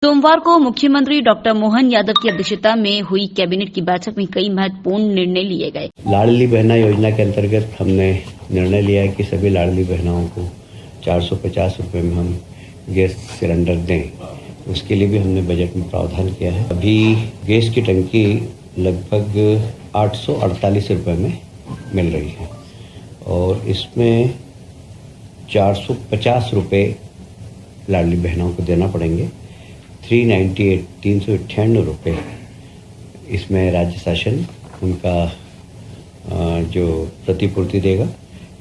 सोमवार को मुख्यमंत्री डॉक्टर मोहन यादव की अध्यक्षता में हुई कैबिनेट की बैठक में कई महत्वपूर्ण निर्णय लिए गए। लाडली बहना योजना के अंतर्गत हमने निर्णय लिया है कि सभी लाडली बहनाओं को 450 रुपए में हम गैस सिलेंडर दें। उसके लिए भी हमने बजट में प्रावधान किया है। अभी गैस की टंकी लगभग 848 रुपए में मिल रही है और इसमें 450 रुपए लाडली बहनों को देना पड़ेंगे। 398 रुपए इसमें राज्य शासन उनका जो प्रतिपूर्ति देगा।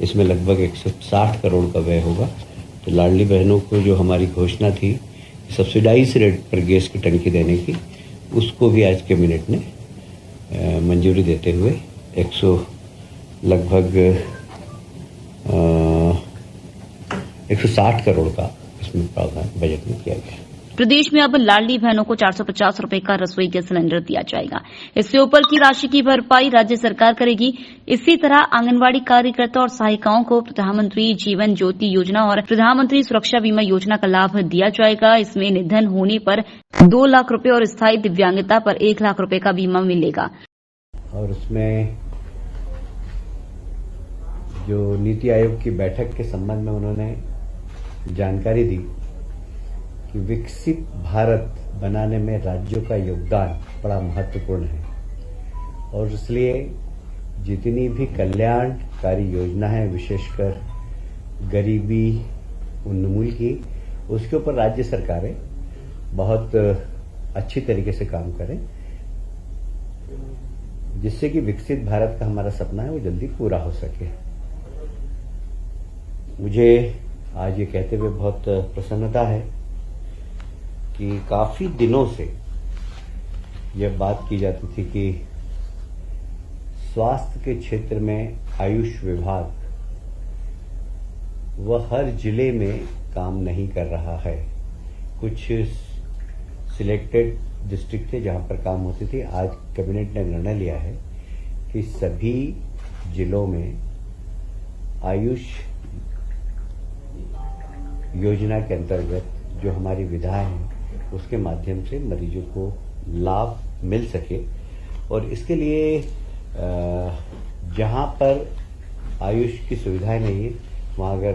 इसमें लगभग 160 करोड़ का व्यय होगा। तो लाडली बहनों को जो हमारी घोषणा थी सब्सिडाइज रेट पर गैस की टंकी देने की, उसको भी आज कैबिनेट ने मंजूरी देते हुए लगभग 160 करोड़ का इसमें प्रावधान बजट में किया गया। प्रदेश में अब लाडली बहनों को 450 रुपए का रसोई गैस सिलेंडर दिया जाएगा। इससे ऊपर की राशि की भरपाई राज्य सरकार करेगी। इसी तरह आंगनवाड़ी कार्यकर्ता और सहायिकाओं को प्रधानमंत्री जीवन ज्योति योजना और प्रधानमंत्री सुरक्षा बीमा योजना का लाभ दिया जाएगा। इसमें निधन होने पर 2 लाख रुपए और स्थायी दिव्यांगता पर 1 लाख रुपए का बीमा मिलेगा। और उसमें जो नीति आयोग की बैठक के संबंध में उन्होंने जानकारी दी कि विकसित भारत बनाने में राज्यों का योगदान बड़ा महत्वपूर्ण है और इसलिए जितनी भी कल्याणकारी योजना है, विशेषकर गरीबी उन्मूलन की, उसके ऊपर राज्य सरकारें बहुत अच्छी तरीके से काम करें, जिससे कि विकसित भारत का हमारा सपना है वो जल्दी पूरा हो सके। मुझे आज ये कहते हुए बहुत प्रसन्नता है कि काफी दिनों से यह बात की जाती थी कि स्वास्थ्य के क्षेत्र में आयुष विभाग वह हर जिले में काम नहीं कर रहा है। कुछ सिलेक्टेड डिस्ट्रिक्ट थे जहां पर काम होती थी। आज कैबिनेट ने निर्णय लिया है कि सभी जिलों में आयुष योजना के अंतर्गत जो हमारी विधाएं हैं उसके माध्यम से मरीजों को लाभ मिल सके। और इसके लिए जहां पर आयुष की सुविधाएं नहीं है वहां अगर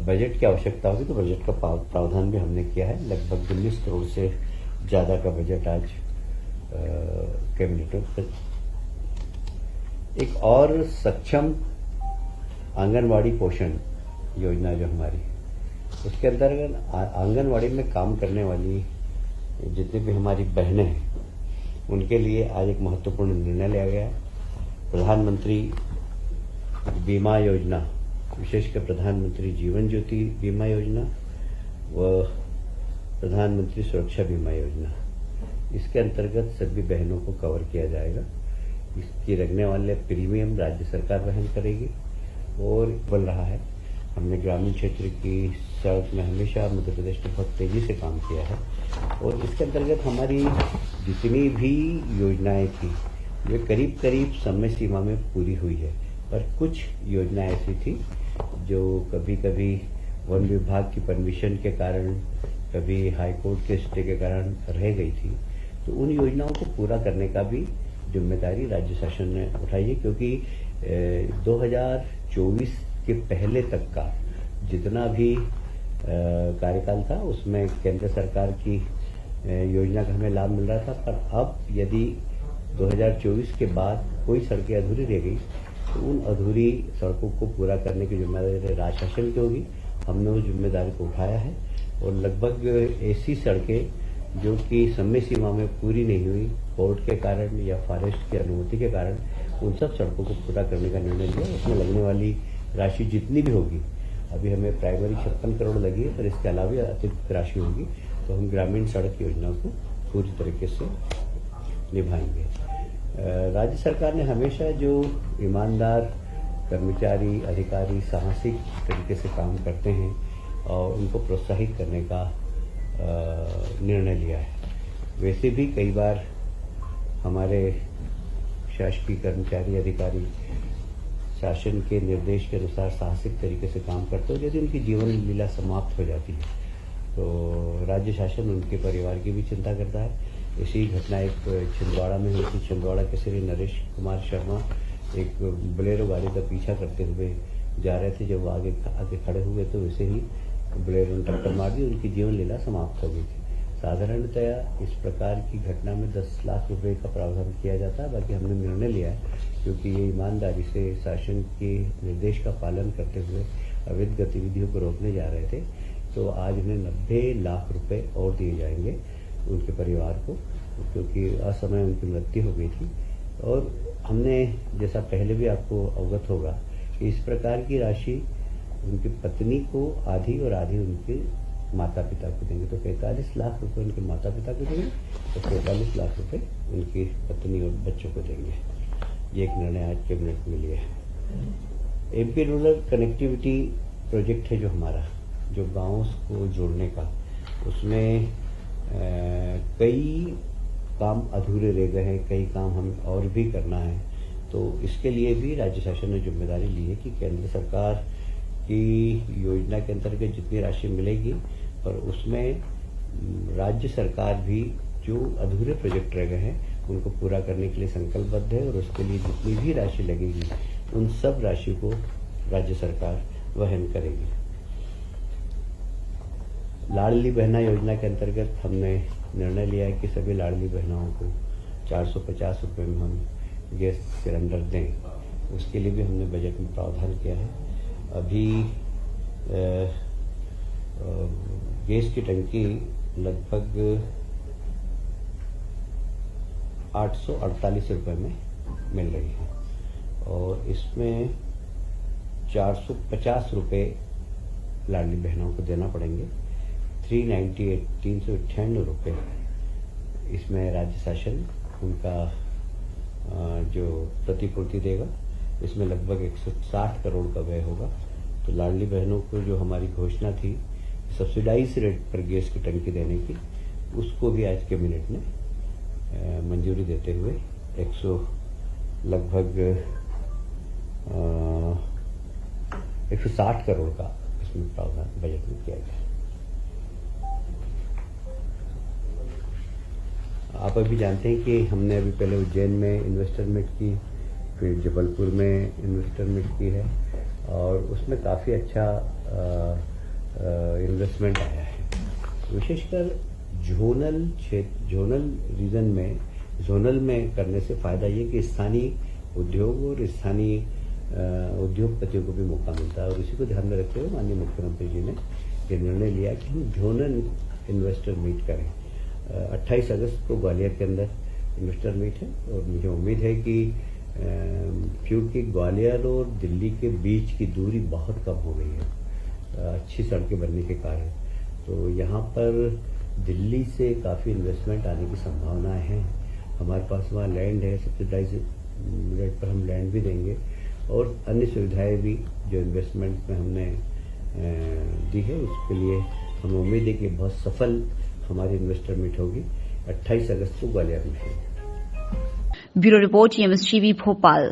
बजट की आवश्यकता होगी तो बजट का प्रावधान भी हमने किया है। लगभग 19 करोड़ से ज्यादा का बजट आज कैबिनेट में। एक और सक्षम आंगनवाड़ी पोषण योजना जो हमारी, उसके अंतर्गत आंगनवाड़ी में काम करने वाली जितनी भी हमारी बहनें हैं उनके लिए आज एक महत्वपूर्ण निर्णय लिया गया। प्रधानमंत्री बीमा योजना, विशेषकर प्रधानमंत्री जीवन ज्योति बीमा योजना व प्रधानमंत्री सुरक्षा बीमा योजना, इसके अंतर्गत सभी बहनों को कवर किया जाएगा। इसकी लगने वाले प्रीमियम राज्य सरकार वहन करेगी और बन रहा है। हमने ग्रामीण क्षेत्र की सड़क में हमेशा मध्य प्रदेश में बहुत तेजी से काम किया है और इसके अंतर्गत हमारी जितनी भी योजनाएं थी वे करीब करीब समय सीमा में पूरी हुई है। पर कुछ योजनाएं ऐसी थी जो कभी कभी वन विभाग की परमिशन के कारण, कभी हाईकोर्ट के स्टे के कारण रह गई थी। तो उन योजनाओं को पूरा करने का भी जिम्मेदारी राज्य शासन ने उठाई है, क्योंकि 2024 के पहले तक का जितना भी कार्यकाल था उसमें केंद्र सरकार की योजना का हमें लाभ मिल रहा था। पर अब यदि 2024 के बाद कोई सड़कें अधूरी रह गई तो उन अधूरी सड़कों को पूरा करने की जिम्मेदारी राज्य शासन की होगी। हमने उस जिम्मेदारी को उठाया है और लगभग ऐसी सड़कें जो कि समय सीमा में पूरी नहीं हुई, कोर्ट के कारण या फॉरेस्ट की अनुमति के कारण, उन सब सड़कों को पूरा करने का निर्णय लिया। उसमें लगने वाली राशि जितनी भी होगी, अभी हमें प्राइमरी 56 करोड़ लगी है, पर इसके अलावा अतिरिक्त राशि होगी तो हम ग्रामीण सड़क योजना को पूरी तरीके से निभाएंगे। राज्य सरकार ने हमेशा जो ईमानदार कर्मचारी, अधिकारी साहसिक तरीके से काम करते हैं और उनको प्रोत्साहित करने का निर्णय लिया है। वैसे भी कई बार हमारे शासकीय कर्मचारी, अधिकारी शासन के निर्देश के अनुसार साहसिक तरीके से काम करते हो, यदि उनकी जीवन लीला समाप्त हो जाती है तो राज्य शासन उनके परिवार की भी चिंता करता है। इसी घटना एक छिंदवाड़ा में हुई थी। छिंदवाड़ा के श्री नरेश कुमार शर्मा एक बोलेरो गाड़ी का पीछा करते हुए जा रहे थे। जब वो आगे खड़े हुए तो वैसे ही बोलेरो ने टक्कर मार दी, उनकी जीवन लीला समाप्त हो गई थी। साधारणतया इस प्रकार की घटना में 10 लाख रुपए का प्रावधान किया जाता है। बाकी हमने निर्णय लिया है, क्योंकि ये ईमानदारी से शासन के निर्देश का पालन करते हुए अवैध गतिविधियों को रोकने जा रहे थे, तो आज उन्हें 90 लाख रुपए और दिए जाएंगे उनके परिवार को, क्योंकि असमय उनकी मृत्यु हो गई थी। और हमने, जैसा पहले भी आपको अवगत होगा, कि इस प्रकार की राशि उनकी पत्नी को आधी और आधी उनके माता पिता को देंगे। तो 45 लाख रुपए उनके माता पिता को देंगे और 45 लाख रुपए उनकी पत्नी और बच्चों को देंगे। ये एक निर्णय आज कैबिनेट में लिया है। एमपी रूरल कनेक्टिविटी प्रोजेक्ट है जो हमारा, जो गांवों को जोड़ने का, उसमें कई काम अधूरे रह गए हैं, कई काम हमें और भी करना है। तो इसके लिए भी राज्य शासन ने जिम्मेदारी ली है कि केंद्र सरकार की योजना के अंतर्गत जितनी राशि मिलेगी, पर उसमें राज्य सरकार भी जो अधूरे प्रोजेक्ट रह गए हैं उनको पूरा करने के लिए संकल्पबद्ध है। और उसके लिए जितनी भी राशि लगेगी उन सब राशि को राज्य सरकार वहन करेगी। लाडली बहना योजना के अंतर्गत हमने निर्णय लिया है कि सभी लाडली बहनाओं को 450 रुपए में हम गैस सिलेंडर दें। उसके लिए भी हमने बजट में प्रावधान किया है। अभी गैस की टंकी लगभग 848 रुपए में मिल रही है और इसमें 450 रुपए लाडली बहनों को देना पड़ेंगे। 398 रुपए इसमें राज्य शासन उनका जो प्रतिपूर्ति देगा। इसमें लगभग 160 करोड़ का व्यय होगा। तो लाडली बहनों को जो हमारी घोषणा थी सब्सिडाइज रेट पर गैस की टंकी देने की, उसको भी आज कैबिनेट ने मंजूरी देते हुए लगभग 160 करोड़ का इसमें प्रावधान बजट में किया गया। आप अभी जानते हैं कि हमने अभी पहले उज्जैन में इन्वेस्टर मीट की, फिर जबलपुर में इन्वेस्टर मीट की है और उसमें काफ़ी अच्छा इन्वेस्टमेंट आया है। विशेषकर जोनल में करने से फायदा ये कि स्थानीय उद्योग और स्थानीय उद्योगपतियों को भी मौका मिलता है। और इसी को ध्यान में रखते हुए माननीय मुख्यमंत्री जी ने ये निर्णय लिया कि हम जोनल इन्वेस्टर मीट करें। 28 अगस्त को ग्वालियर के अंदर इन्वेस्टर मीट है और मुझे उम्मीद है कि क्योंकि ग्वालियर और दिल्ली के बीच की दूरी बहुत कम हो गई है अच्छी सड़कें बनने के कारण, तो यहाँ पर दिल्ली से काफ़ी इन्वेस्टमेंट आने की संभावनाएं हैं। हमारे पास वहाँ लैंड है, सब्सिडाइज रेट पर हम लैंड भी देंगे और अन्य सुविधाएं भी जो इन्वेस्टमेंट में हमने दी है उसके लिए हमें उम्मीद है कि बहुत सफल हमारी इन्वेस्टर मीट होगी। 28 अगस्त को ग्वालियर में है। Bureau report, MSTV Bhopal.